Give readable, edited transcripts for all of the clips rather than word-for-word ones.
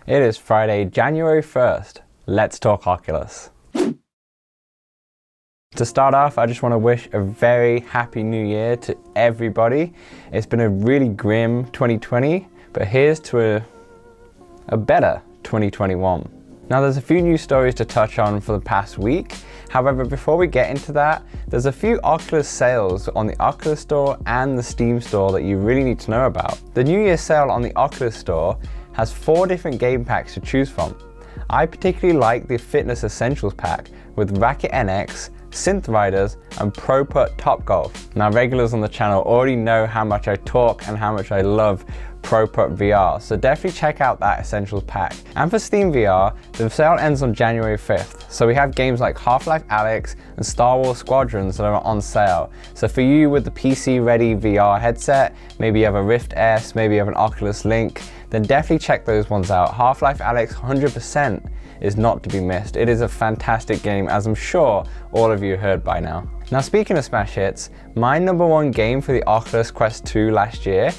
It is Friday, January 1st. Let's talk Oculus. To start off, I just want to wish a very happy new year to everybody. It's been a really grim 2020, but here's to a better 2021. Now there's a few news stories to touch on for the past week. However, before we get into that, there's a few Oculus sales on the Oculus Store and the Steam Store that you really need to know about. The New Year sale on the Oculus Store has 4 different game packs to choose from. I particularly like the Fitness Essentials pack with Racket NX, Synth Riders, and Pro Putt Top Golf. Now regulars on the channel already know how much I talk and how much I love Pro Putt VR, so definitely check out that Essentials pack. And for Steam VR, the sale ends on January 5th, so we have games like Half-Life Alyx and Star Wars Squadrons that are on sale. So for you with the PC-ready VR headset, maybe you have a Rift S, maybe you have an Oculus Link, then definitely check those ones out. Half-Life Alyx 100% is not to be missed. It is a fantastic game, as I'm sure all of you heard by now. Now speaking of smash hits, my #1 game for the Oculus Quest 2 last year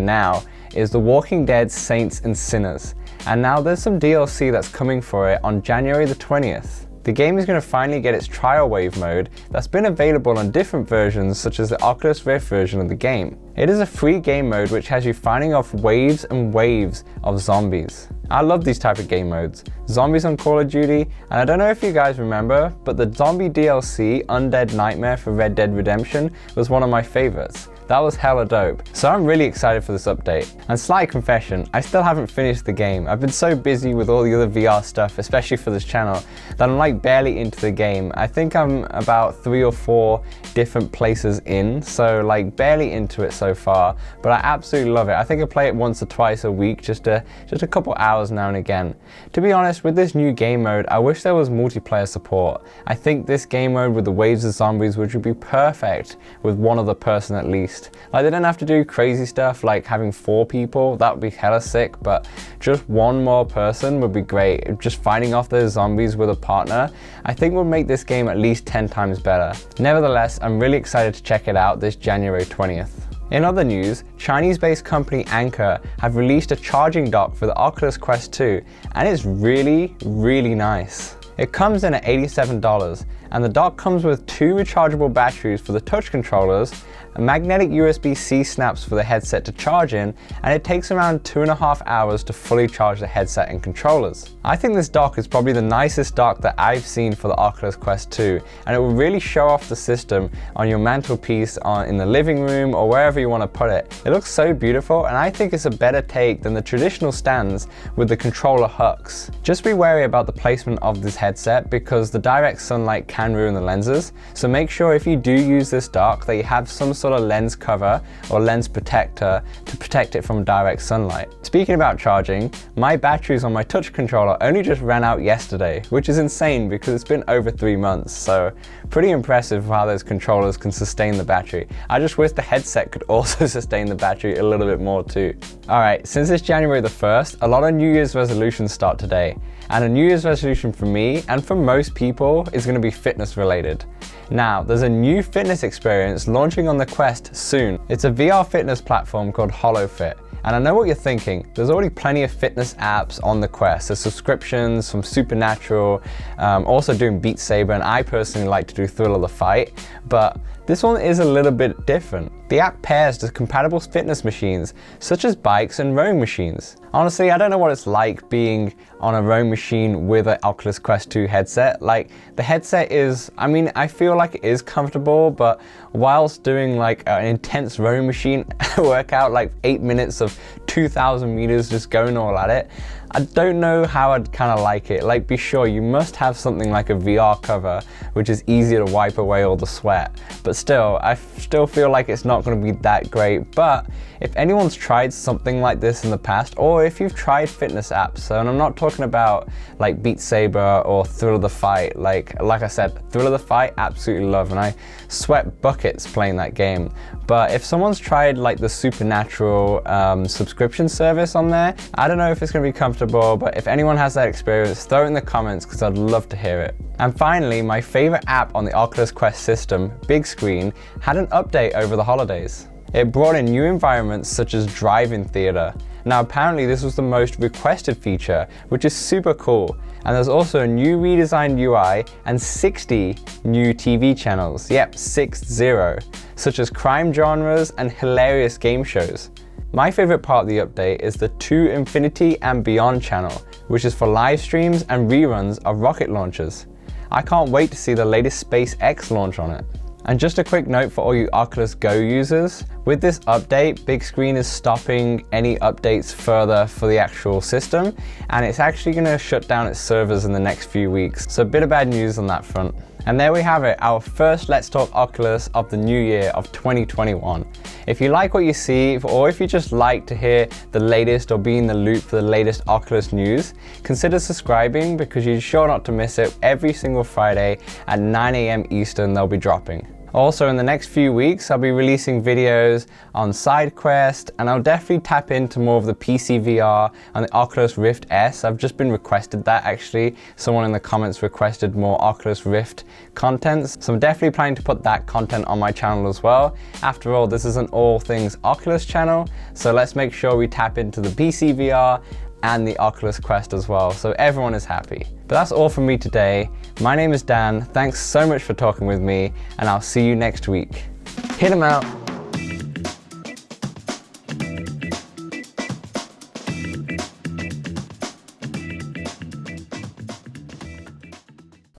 now, is The Walking Dead Saints and Sinners. And now there's some DLC that's coming for it on January the 20th. The game is going to finally get its trial wave mode that's been available on different versions such as the Oculus Rift version of the game. It is a free game mode which has you fighting off waves and waves of zombies. I love these type of game modes. Zombies on Call of Duty, and I don't know if you guys remember, but the zombie DLC Undead Nightmare for Red Dead Redemption was one of my favorites. That was hella dope. So I'm really excited for this update. And slight confession, I still haven't finished the game. I've been so busy with all the other VR stuff, especially for this channel, that I'm like barely into the game. I think I'm about 3 or 4 different places in, so like barely into it so far, but I absolutely love it. I think I play it once or twice a week, just a couple hours now and again. To be honest, with this new game mode, I wish there was multiplayer support. I think this game mode with the waves of zombies would be perfect with one other person at least. Like they don't have to do crazy stuff like having 4 people, that would be hella sick, but just one more person would be great. Just fighting off those zombies with a partner, I think would make this game at least 10 times better. Nevertheless, I'm really excited to check it out this January 20th. In other news, Chinese-based company Anker have released a charging dock for the Oculus Quest 2, and it's really, really nice. It comes in at $87, and the dock comes with 2 rechargeable batteries for the touch controllers, a magnetic USB-C snaps for the headset to charge in, and it takes around 2.5 hours to fully charge the headset and controllers. I think this dock is probably the nicest dock that I've seen for the Oculus Quest 2, and it will really show off the system on your mantelpiece, in the living room, or wherever you want to put it. It looks so beautiful, and I think it's a better take than the traditional stands with the controller hooks. Just be wary about the placement of this headset because the direct sunlight can ruin the lenses, so make sure if you do use this dock that you have some sort of lens cover or lens protector to protect it from direct sunlight. Speaking about charging, my batteries on my touch controller only just ran out yesterday, which is insane because it's been over 3 months, so pretty impressive how those controllers can sustain the battery. I just wish the headset could also sustain the battery a little bit more too. Alright, since it's January the 1st, a lot of New Year's resolutions start today. And a New Year's resolution for me, and for most people, is going to be fitness related. Now, there's a new fitness experience launching on the Quest soon. It's a VR fitness platform called Holofit. And I know what you're thinking, there's already plenty of fitness apps on the Quest. There's subscriptions from Supernatural, also doing Beat Saber, and I personally like to do Thrill of the Fight, but this one is a little bit different. The app pairs to compatible fitness machines, such as bikes and rowing machines. Honestly, I don't know what it's like being on a rowing machine with an Oculus Quest 2 headset. Like, the headset is, I feel like it is comfortable, but whilst doing like an intense rowing machine workout, like 8 minutes of 2,000 meters just going all at it, I don't know how I'd kind of like it. Like, be sure you must have something like a VR cover, which is easier to wipe away all the sweat. But still, I still feel like it's not going to be that great. But if anyone's tried something like this in the past, or if you've tried fitness apps, and I'm not talking about like Beat Saber or Thrill of the Fight, like I said, Thrill of the Fight, absolutely love, and I sweat buckets playing that game. But if someone's tried like the Supernatural subscription service on there, I don't know if it's going to be comfortable, but if anyone has that experience, throw it in the comments because I'd love to hear it. And finally, my favorite app on the Oculus Quest system, BigScreen, had an update over the holidays. It brought in new environments such as drive-in theater. Now apparently this was the most requested feature, which is super cool. And there's also a new redesigned UI and 60 new TV channels, yep, 6-0, such as crime genres and hilarious game shows. My favorite part of the update is the To Infinity and Beyond channel, which is for live streams and reruns of rocket launches. I can't wait to see the latest SpaceX launch on it. And just a quick note for all you Oculus Go users, with this update, BigScreen is stopping any updates further for the actual system, and it's actually going to shut down its servers in the next few weeks. So a bit of bad news on that front. And there we have it, our first Let's Talk Oculus of the new year of 2021. If you like what you see, or if you just like to hear the latest or be in the loop for the latest Oculus news, consider subscribing because you're sure not to miss it. Every single Friday at 9 AM Eastern they'll be dropping. Also in the next few weeks, I'll be releasing videos on SideQuest, and I'll definitely tap into more of the PC VR and the Oculus Rift S. I've just been requested that actually. Someone in the comments requested more Oculus Rift content. So I'm definitely planning to put that content on my channel as well. After all, this is an all things Oculus channel. So let's make sure we tap into the PC VR and the Oculus Quest as well, so everyone is happy. But that's all from me today. My name is Dan, thanks so much for talking with me, and I'll see you next week. Hit 'em out.